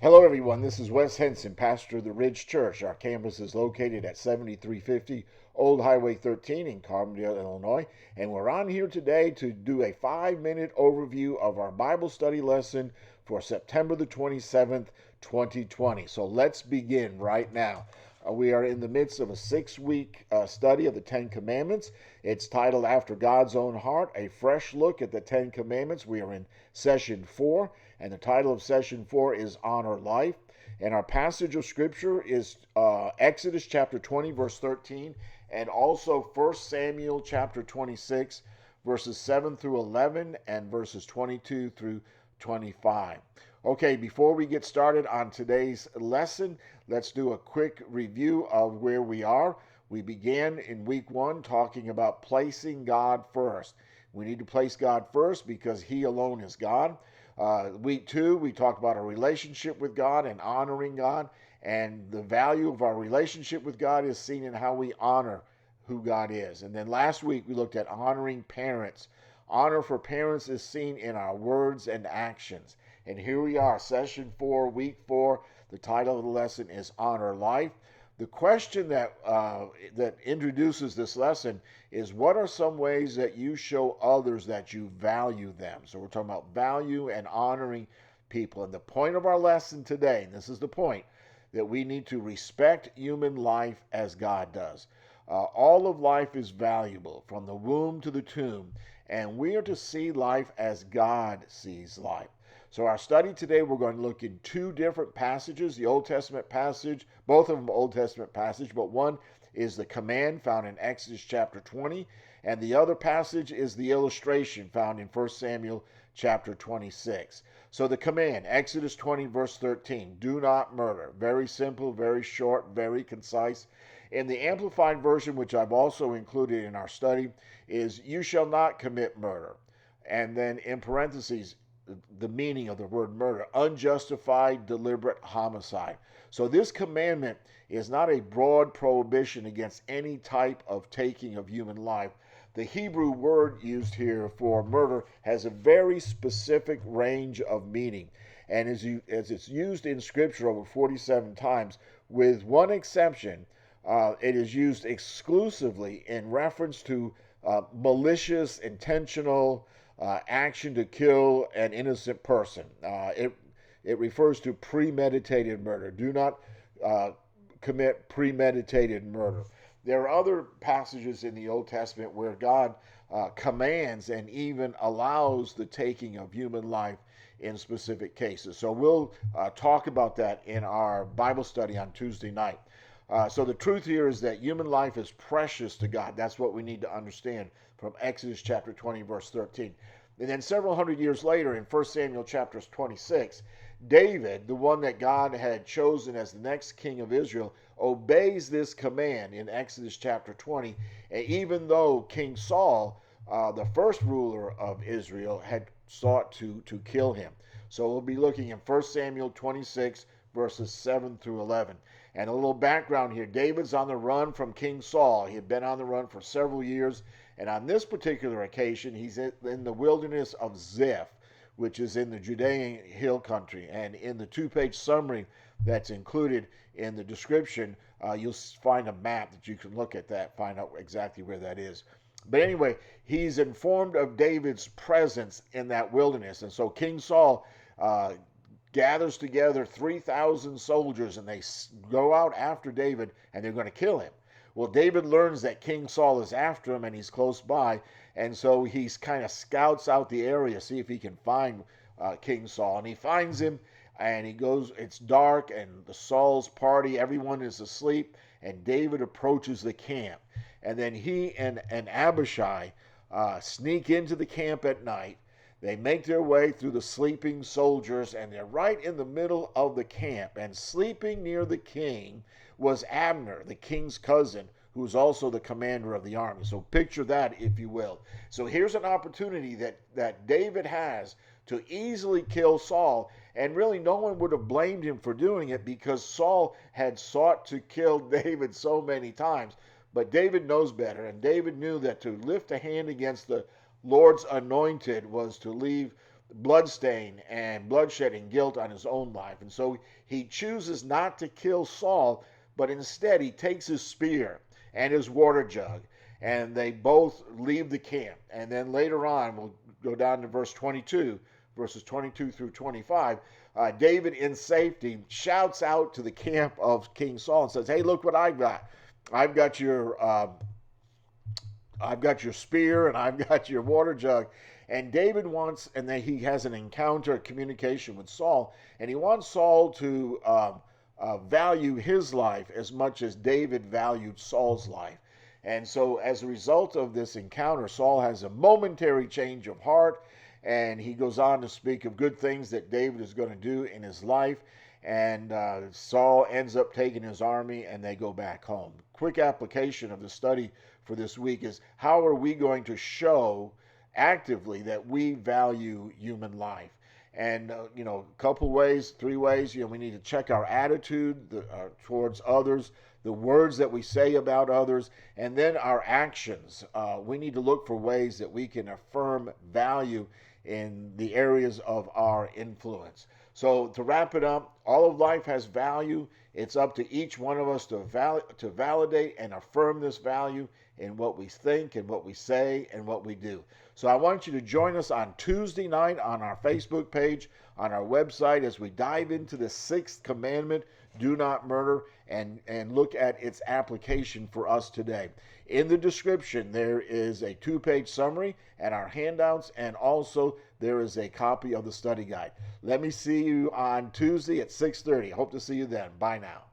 Hello, everyone. This is Wes Henson, pastor of the Ridge Church. Our campus is located at 7350 Old Highway 13 in Carbondale, Illinois. And we're on here today to do a 5-minute overview of our Bible study lesson for September the 27th, 2020. So let's begin right now. We are in the midst of a 6-week study of the Ten Commandments. It's titled After God's Own Heart, a fresh look at the Ten Commandments. We are in session 4, and the title of session 4 is Honor Life. And our passage of scripture is Exodus chapter 20, verse 13, and also 1 Samuel chapter 26, verses 7 through 11, and verses 22 through 25. Okay, before we get started on today's lesson, let's do a quick review of where we are. We began in week 1 talking about placing God first. We need to place God first because He alone is God. Week 2, we talked about our relationship with God and honoring God. And the value of our relationship with God is seen in how we honor who God is. And then last week, we looked at honoring parents. Honor for parents is seen in our words and actions. And here we are, session 4, week 4. The title of the lesson is Honor Life. The question that introduces this lesson is, what are some ways that you show others that you value them? So we're talking about value and honoring people. And the point of our lesson today, and this is the point, that we need to respect human life as God does. All of life is valuable, from the womb to the tomb, and we are to see life as God sees life. So our study today, we're going to look in 2 different passages. The Old Testament passage, both of them Old Testament passage, but one is the command found in Exodus chapter 20, and the other passage is the illustration found in 1 Samuel chapter 26. So the command, Exodus 20 verse 13, do not murder. Very simple, very short, very concise. In the Amplified Version, which I've also included in our study, is you shall not commit murder. And then in parentheses, the meaning of the word murder, unjustified, deliberate homicide. So this commandment is not a broad prohibition against any type of taking of human life. The Hebrew word used here for murder has a very specific range of meaning. And as it's used in Scripture over 47 times, with one exception, it is used exclusively in reference to malicious, intentional, action to kill an innocent person. It refers to premeditated murder. Do not commit premeditated murder. There are other passages in the Old Testament where God commands and even allows the taking of human life in specific cases. So we'll talk about that in our Bible study on Tuesday night. So the truth here is that human life is precious to God. That's what we need to understand from Exodus chapter 20, verse 13. And then several hundred years later, in 1 Samuel chapter 26, David, the one that God had chosen as the next king of Israel, obeys this command in Exodus chapter 20. And even though King Saul, the first ruler of Israel, had sought to kill him. So we'll be looking in 1 Samuel 26, verses 7 through 11. And a little background here, David's on the run from King Saul. He had been on the run for several years, and on this particular occasion, he's in the wilderness of Ziph, which is in the Judean hill country. And in the 2-page summary that's included in the description, you'll find a map that you can look at that, find out exactly where that is. But anyway, he's informed of David's presence in that wilderness. And so King Saul gathers together 3,000 soldiers, and they go out after David, and they're going to kill him. Well, David learns that King Saul is after him, and he's close by, and so he's kind of scouts out the area, see if he can find King Saul. And he finds him, and he goes, it's dark, and the Saul's party, everyone is asleep, and David approaches the camp. And then he and Abishai sneak into the camp at night. They make their way through the sleeping soldiers, and they're right in the middle of the camp. And sleeping near the king was Abner, the king's cousin, who was also the commander of the army. So picture that, if you will. So here's an opportunity that David has to easily kill Saul, and really no one would have blamed him for doing it because Saul had sought to kill David so many times. But David knows better, and David knew that to lift a hand against the Lord's anointed was to leave bloodstain and bloodshed and guilt on his own life. And so he chooses not to kill Saul, but instead he takes his spear and his water jug, and they both leave the camp. And then later on, we'll go down to verses 22 through 25. David, in safety, shouts out to the camp of King Saul and says, "Hey, look what I've got! I've got your spear and I've got your water jug." And David wants, and then he has an encounter, a communication with Saul, and he wants Saul to value his life as much as David valued Saul's life. And so, as a result of this encounter, Saul has a momentary change of heart, and he goes on to speak of good things that David is going to do in his life. And Saul ends up taking his army, and they go back home. Quick application of the study for this week is, how are we going to show actively that we value human life? And a couple ways, 3 ways. We need to check our attitude towards others, the words that we say about others, and then our actions. We need to look for ways that we can affirm value in the areas of our influence. So to wrap it up, all of life has value. It's up to each one of us to validate and affirm this value in what we think and what we say and what we do. So I want you to join us on Tuesday night on our Facebook page, on our website, as we dive into the 6th commandment, do not murder, and look at its application for us today. In the description, there is a 2-page summary and our handouts, and also there is a copy of the study guide. Let me see you on Tuesday at 6:30. Hope to see you then. Bye now.